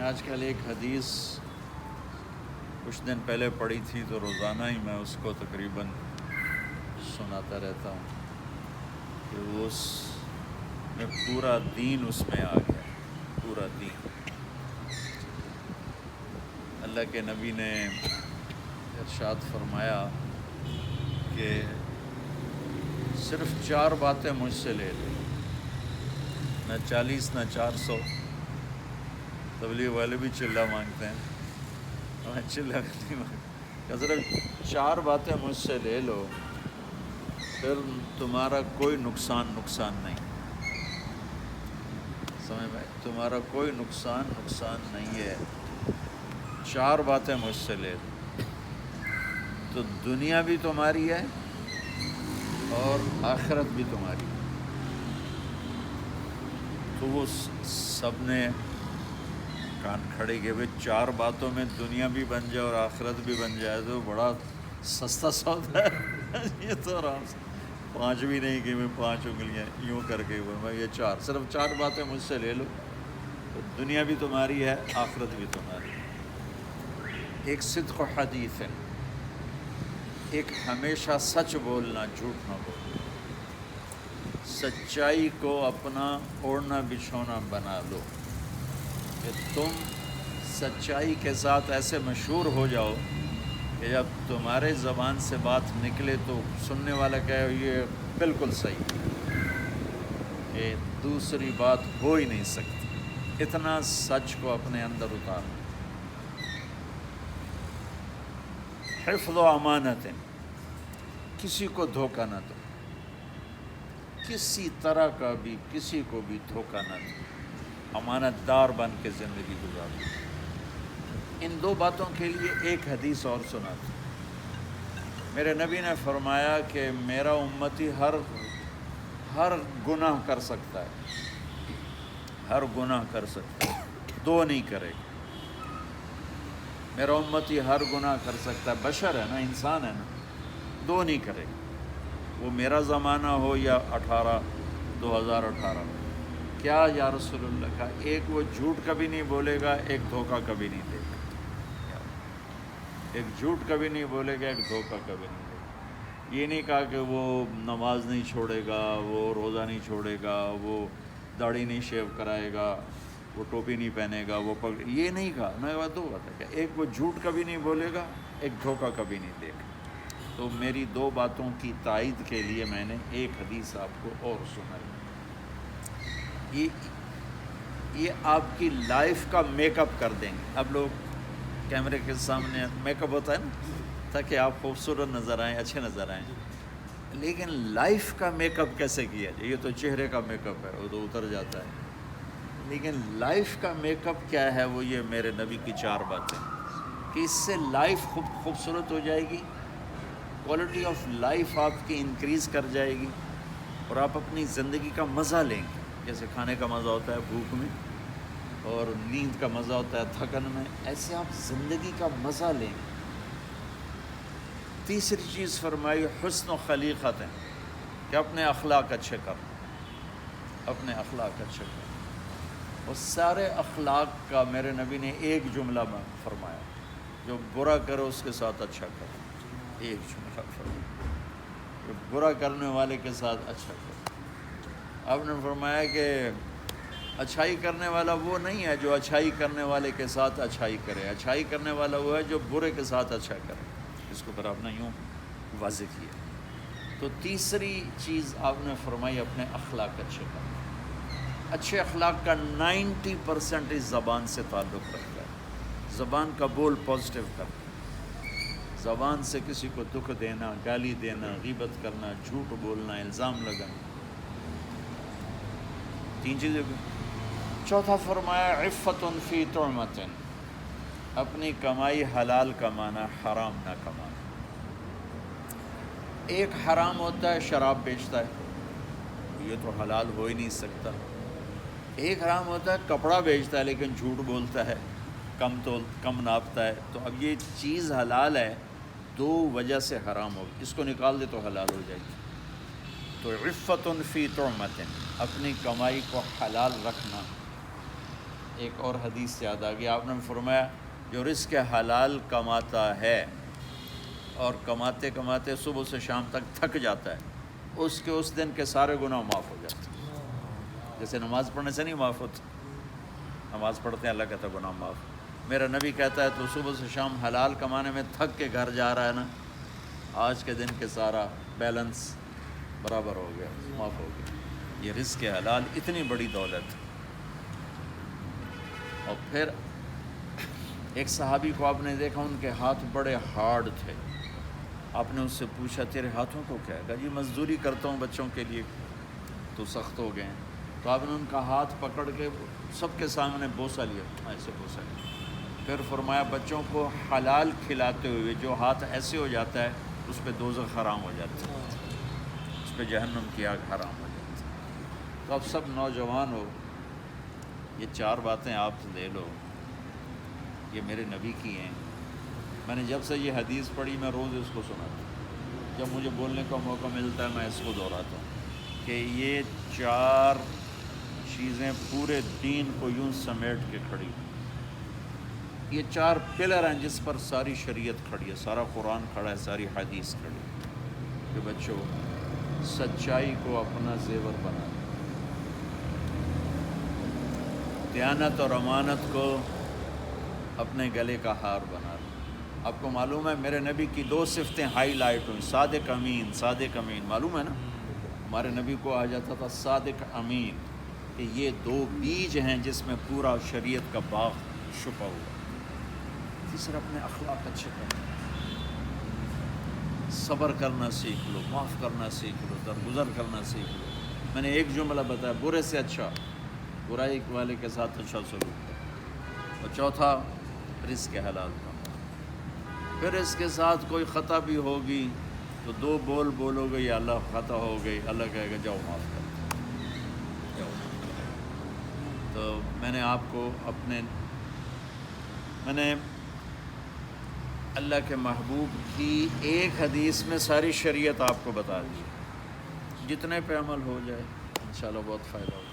آج کل ایک حدیث کچھ دن پہلے پڑھی تھی تو روزانہ ہی میں اس کو تقریباً سناتا رہتا ہوں کہ اس میں پورا دین اس میں آ گیا، پورا دین۔ اللہ کے نبی نے ارشاد فرمایا کہ صرف 4 باتیں مجھ سے لے لیں، نہ 40 نہ 400۔ تبلیغ والے بھی چلہ مانگتے ہیں، میں چلہ نہیں مانگتا، صرف 4 باتیں مجھ سے لے لو، پھر تمہارا کوئی نقصان نہیں، سمجھ میں، تمہارا کوئی نقصان نہیں ہے۔ 4 باتیں مجھ سے لے لو تو دنیا بھی تمہاری ہے اور آخرت بھی تمہاری ہے۔ تو وہ سب نے کان کھڑے کیے، بھائی 4 باتوں میں دنیا بھی بن جائے اور آخرت بھی بن جائے تو بڑا سستا سودا ہے۔ یہ تو آرام سے 5 بھی نہیں کہ میں 5 انگلیاں یوں کر کے میں یہ 4، صرف 4 باتیں مجھ سے لے لو تو دنیا بھی تمہاری ہے، آخرت بھی تمہاری ہے۔ ایک صدق و حدیث ہے، ایک ہمیشہ سچ بولنا، جھوٹ نہ بولنا، سچائی کو اپنا اوڑھنا بچھونا بنا لو کہ تم سچائی کے ساتھ ایسے مشہور ہو جاؤ کہ جب تمہارے زبان سے بات نکلے تو سننے والا کہے یہ بالکل صحیح، کہ دوسری بات ہو ہی نہیں سکتی، اتنا سچ کو اپنے اندر اتارو۔ حفظ و امانت، کسی کو دھوکہ نہ دو، کسی طرح کا بھی کسی کو بھی دھوکہ نہ دو، امانت دار بن کے زندگی گزارو۔ ان 2 باتوں کے لیے ایک حدیث اور سنا تھی۔ میرے نبی نے فرمایا کہ میرا امتی ہر گناہ کر سکتا ہے، ہر گناہ کر سکتا ہے، 2 نہیں کرے گا۔ میرا امتی ہر گناہ کر سکتا ہے، بشر ہے نا، انسان ہے نا، 2 نہیں کرے گا، وہ میرا زمانہ ہو یا 2018۔ کیا یا رسول اللہ کا؟ ایک وہ جھوٹ کبھی نہیں بولے گا، ایک دھوکہ کبھی نہیں دے گا، ایک جھوٹ کبھی نہیں بولے گا، ایک دھوکہ کبھی نہیں دے گا۔ یہ نہیں کہا کہ وہ نماز نہیں چھوڑے گا، وہ روزہ نہیں چھوڑے گا، وہ داڑھی نہیں شیو کرائے گا، وہ ٹوپی نہیں پہنے گا، وہ یہ نہیں کہا۔ میں 2 بات ہے کہ ایک وہ جھوٹ کبھی نہیں بولے گا، ایک دھوکہ کبھی نہیں دے گا۔ تو میری 2 باتوں کی تائید کے لیے میں نے ایک حدیث آپ کو اور سنائی۔ یہ آپ کی لائف کا میک اپ کر دیں گے۔ اب لوگ کیمرے کے سامنے میک اپ ہوتا ہے نا، تاکہ آپ خوبصورت نظر آئیں، اچھے نظر آئیں، لیکن لائف کا میک اپ کیسے کیا جائے؟ یہ تو چہرے کا میک اپ ہے، وہ تو اتر جاتا ہے، لیکن لائف کا میک اپ کیا ہے؟ وہ یہ میرے نبی کی 4 باتیں کہ اس سے لائف خوبصورت ہو جائے گی، کوالٹی آف لائف آپ کی انکریز کر جائے گی، اور آپ اپنی زندگی کا مزہ لیں گے۔ جیسے کھانے کا مزہ ہوتا ہے بھوک میں، اور نیند کا مزہ ہوتا ہے تھکن میں، ایسے آپ زندگی کا مزہ لیں گے۔ تیسری چیز فرمائی حسن و خلیقت ہے، کہ اپنے اخلاق اچھے کر، اپنے اخلاق اچھے کر۔ اور سارے اخلاق کا میرے نبی نے ایک جملہ میں فرمایا، جو برا کرو اس کے ساتھ اچھا کرو، ایک جملہ فرمایا، جو برا کرنے والے کے ساتھ اچھا کرو۔ آپ نے فرمایا کہ اچھائی کرنے والا وہ نہیں ہے جو اچھائی کرنے والے کے ساتھ اچھائی کرے، اچھائی کرنے والا وہ ہے جو برے کے ساتھ اچھا کرے۔ اس کو پھر آپ نے یوں واضح کیا۔ تو تیسری چیز آپ نے فرمائی اپنے اخلاق اچھے کرنا۔ اچھے اخلاق کا 90% اس زبان سے تعلق رکھتا ہے۔ زبان کا بول پازیٹیو کرنا، زبان سے کسی کو دکھ دینا، گالی دینا، غیبت کرنا، جھوٹ بولنا، الزام لگانا، 3 چیزیں۔ چوتھا فرمایا عفت فی طعمۃ، اپنی کمائی حلال کمانا، حرام نہ کمانا۔ ایک حرام ہوتا ہے شراب بیچتا ہے، یہ تو حلال ہو ہی نہیں سکتا۔ ایک حرام ہوتا ہے کپڑا بیچتا ہے لیکن جھوٹ بولتا ہے، کم ناپتا ہے، تو اب یہ چیز حلال ہے، 2 وجہ سے حرام ہوگی، اس کو نکال دے تو حلال ہو جائے گی۔ تو عفت فی طعمۃ، اپنی کمائی کو حلال رکھنا ایک اور حدیث یاد آ گئی، آپ نے فرمایا جو رزق حلال کماتا ہے اور کماتے کماتے صبح سے شام تک تھک جاتا ہے، اس کے اس دن کے سارے گناہ معاف ہو جاتے ہیں۔ جیسے نماز پڑھنے سے نہیں معاف ہوتے، نماز پڑھتے ہیں اللہ کہتا ہے گناہ معاف۔ میرا نبی کہتا ہے تو صبح سے شام حلال کمانے میں تھک کے گھر جا رہا ہے نا، آج کے دن کے سارا بیلنس برابر ہو گیا، معاف ہو گیا۔ یہ رزق حلال اتنی بڑی دولت۔ اور پھر ایک صحابی کو آپ نے دیکھا، ان کے ہاتھ بڑے ہارڈ تھے، آپ نے اس سے پوچھا تیرے ہاتھوں کو کیا ہے؟ کہا جی مزدوری کرتا ہوں بچوں کے لیے، تو سخت ہو گئے ہیں۔ تو آپ نے ان کا ہاتھ پکڑ کے سب کے سامنے بوسہ لیا، ایسے بوسہ لیا، پھر فرمایا بچوں کو حلال کھلاتے ہوئے جو ہاتھ ایسے ہو جاتا ہے اس پہ دوزخ حرام ہو جاتا ہے، اس پہ جہنم کی آگ حرام ہو جاتی ہے۔ تو اب سب نوجوان ہو، یہ 4 باتیں آپ لے لو، یہ میرے نبی کی ہیں۔ میں نے جب سے یہ حدیث پڑھی میں روز اس کو سناتا ہوں، جب مجھے بولنے کا موقع ملتا ہے میں اس کو دہراتا ہوں کہ یہ 4 چیزیں پورے دین کو یوں سمیٹ کے کھڑی ہیں۔ یہ 4 پلر ہیں جس پر ساری شریعت کھڑی ہے، سارا قرآن کھڑا ہے، ساری حدیث کھڑی ہے۔ کہ بچوں سچائی کو اپنا زیور بنا، دیانت اور امانت کو اپنے گلے کا ہار بنا۔ آپ کو معلوم ہے میرے نبی کی 2 صفتیں ہائی لائٹ ہوئیں، صادق امین، صادق امین، معلوم ہے نا؟ ہمارے نبی کو آ جاتا تھا صادق امین، کہ یہ 2 بیج ہیں جس میں پورا شریعت کا باغ چھپا ہوا۔ تیسرا اپنے اخلاق اچھے کرنا، صبر کرنا سیکھ لو، معاف کرنا سیکھ لو، درگزر کرنا سیکھ لو۔ میں نے ایک جملہ بتایا، برے سے اچھا، برائی والے کے ساتھ اچھا سلوک کرو۔ اور چوتھا رزق حلال کا، پھر اس کے ساتھ کوئی خطا بھی ہوگی تو 2 بول بولو گے یا اللہ خطا ہو گئی، اللہ کہے گا جاؤ معاف کر جاؤ۔ تو میں نے آپ کو میں نے اللہ کے محبوب کی ایک حدیث میں ساری شریعت آپ کو بتا دی، جتنے پہ عمل ہو جائے انشاءاللہ بہت فائدہ ہوگا۔